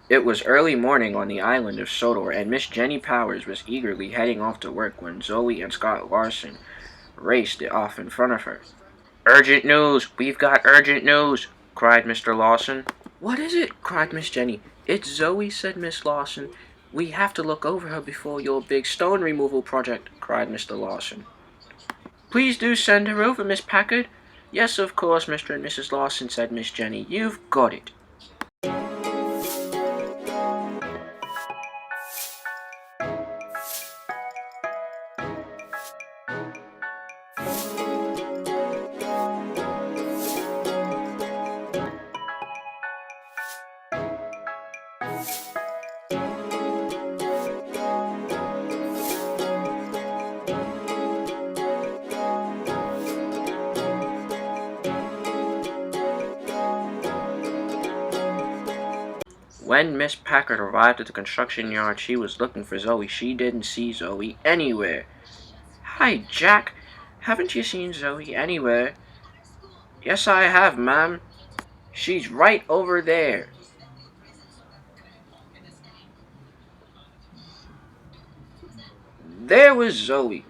It was early morning on the island of Sodor, and Miss Jenny Powers was eagerly heading off to work when Zoe and Scott Larson raced off in front of her. "Urgent news! We've got urgent news!" cried Mr. Lawson. "What is it?" cried Miss Jenny. "It's Zoe," said Miss Lawson. "We have to look over her before your big stone removal project," cried Mr. Lawson. "Please do send her over, Miss Packard." "Yes, of course, Mr. and Mrs. Lawson," said Miss Jenny. "You've got it." When Miss Packard arrived at the construction yard, she was looking for Zoe. She didn't see Zoe anywhere. "Hi, Jack. Haven't you seen Zoe anywhere?" "Yes, I have, ma'am. She's right over there." There was Zoe,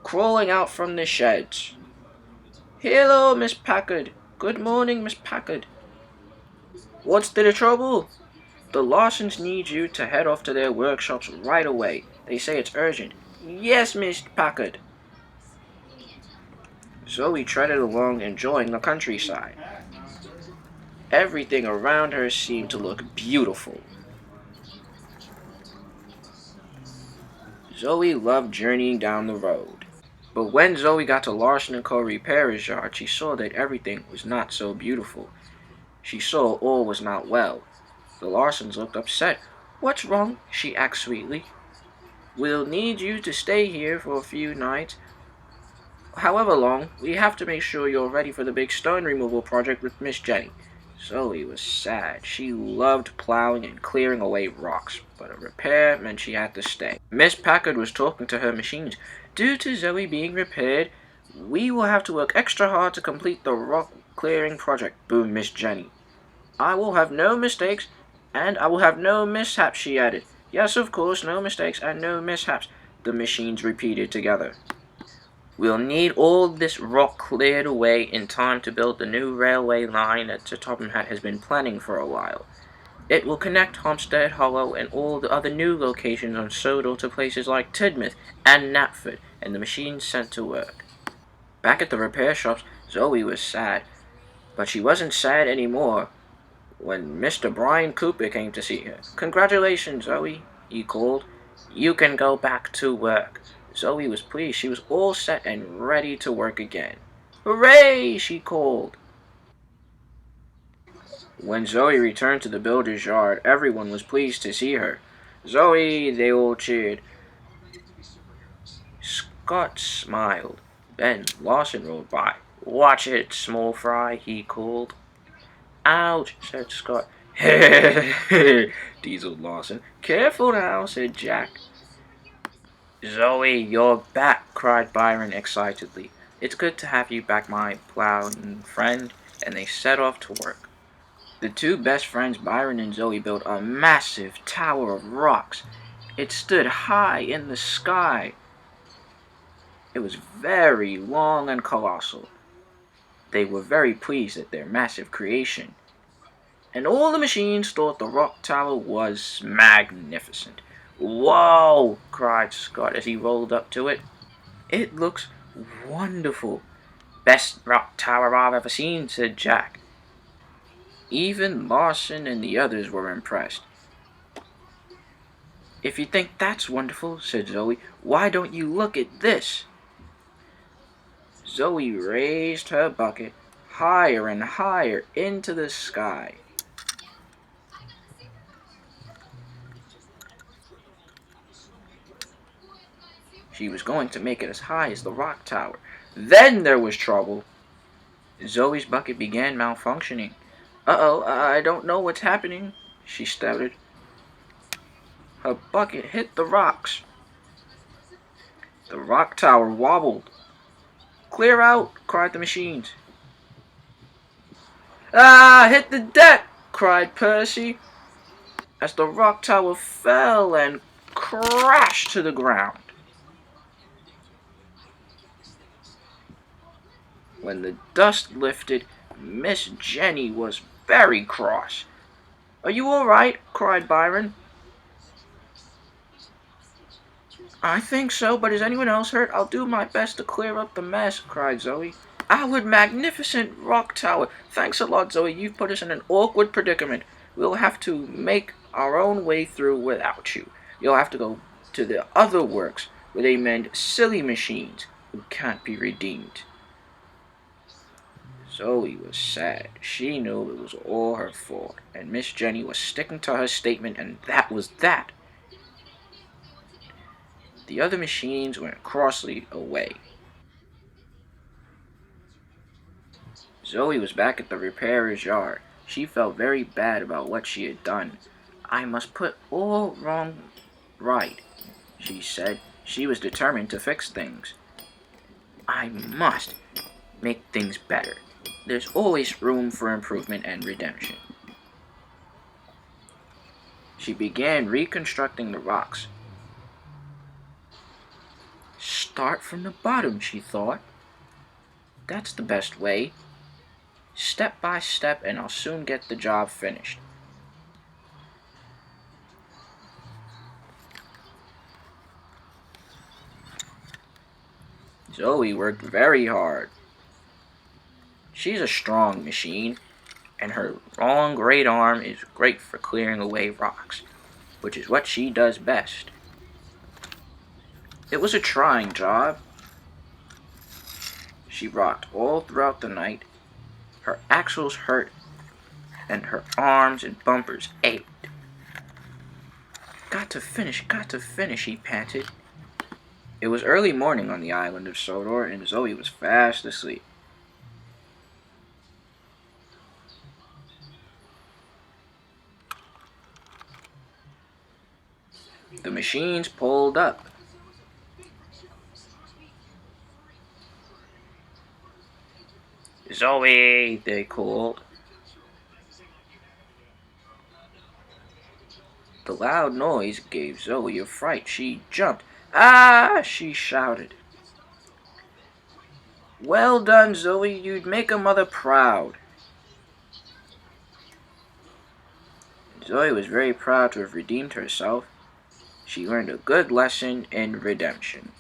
crawling out from the sheds. "Hello, Miss Packard. Good morning, Miss Packard." "What's the trouble?" "The Lawsons need you to head off to their workshops right away. They say it's urgent." "Yes, Miss Packard." Zoe treaded along, enjoying the countryside. Everything around her seemed to look beautiful. Zoe loved journeying down the road. But when Zoe got to Larson & Co. Repairer's yard, she saw that everything was not so beautiful. She saw all was not well. The Larsons looked upset. "What's wrong?" she asked sweetly. "We'll need you to stay here for a few nights. However long, we have to make sure you're ready for the big stone removal project with Miss Jenny." Zoe was sad. She loved plowing and clearing away rocks, but a repair meant she had to stay. Miss Packard was talking to her machines. "Due to Zoe being repaired, we will have to work extra hard to complete the rock clearing project," boomed Miss Jenny. "I will have no mistakes, and I will have no mishaps," she added. "Yes, of course, no mistakes and no mishaps," the machines repeated together. "We'll need all this rock cleared away in time to build the new railway line that Sir Topham Hatt has been planning for a while. It will connect Homestead Hollow and all the other new locations on Sodor to places like Tidmouth and Knapford," and the machines sent to work. Back at the repair shops, Zoe was sad. But she wasn't sad anymore when Mr. Brian Cooper came to see her. "Congratulations, Zoe," he called. "You can go back to work." Zoe was pleased. She was all set and ready to work again. "Hooray!" she called. When Zoe returned to the builder's yard, everyone was pleased to see her. "Zoe!" they all cheered. Scott smiled. Then Lawson rode by. "Watch it, small fry," he called. "Ouch," said Scott. Dieseled Lawson. "Careful now," said Jack. "Zoe, you're back," cried Byron excitedly. "It's good to have you back, my plowing friend," and they set off to work. The two best friends, Byron and Zoe, built a massive tower of rocks. It stood high in the sky. It was very long and colossal. They were very pleased at their massive creation. And all the machines thought the rock tower was magnificent. "Whoa!" cried Scott as he rolled up to it. "It looks wonderful." "Best rock tower I've ever seen," said Jack. Even Larson and the others were impressed. "If you think that's wonderful," said Zoe, "why don't you look at this?" Zoe raised her bucket higher and higher into the sky. She was going to make it as high as the rock tower. Then there was trouble. Zoe's bucket began malfunctioning. "Uh-oh, I don't know what's happening," she stuttered. Her bucket hit the rocks. The rock tower wobbled. "Clear out!" cried the machines. "Ah, hit the deck!" cried Percy. as the rock tower fell and crashed to the ground. When the dust lifted, Miss Jenny was very cross. "Are you all right?" cried Byron. "I think so, but is anyone else hurt? I'll do my best to clear up the mess," cried Zoey. "Our magnificent rock tower. Thanks a lot, Zoey. You've put us in an awkward predicament. We'll have to make our own way through without you. You'll have to go to the other works where they mend silly machines who can't be redeemed." Zoey was sad. She knew it was all her fault, and Miss Jenny was sticking to her statement, and that was that. The other machines went crossly away. Zoey was back at the repairer's yard. She felt very bad about what she had done. "I must put all wrong right," she said. She was determined to fix things. "I must make things better. There's always room for improvement and redemption." She began reconstructing the rocks. "Start from the bottom," she thought. "That's the best way. Step by step, and I'll soon get the job finished." Zoey worked very hard. She's a strong machine, and her long great arm is great for clearing away rocks, which is what she does best. It was a trying job. She rocked all throughout the night. Her axles hurt, and her arms and bumpers ached. Got to finish," he panted. It was early morning on the island of Sodor, and Zoey was fast asleep. The machines pulled up. "Zoey," they called. The loud noise gave Zoey a fright. She jumped. "Ah!" she shouted. "Well done, Zoey. You'd make a mother proud." Zoey was very proud to have redeemed herself. She learned a good lesson in redemption.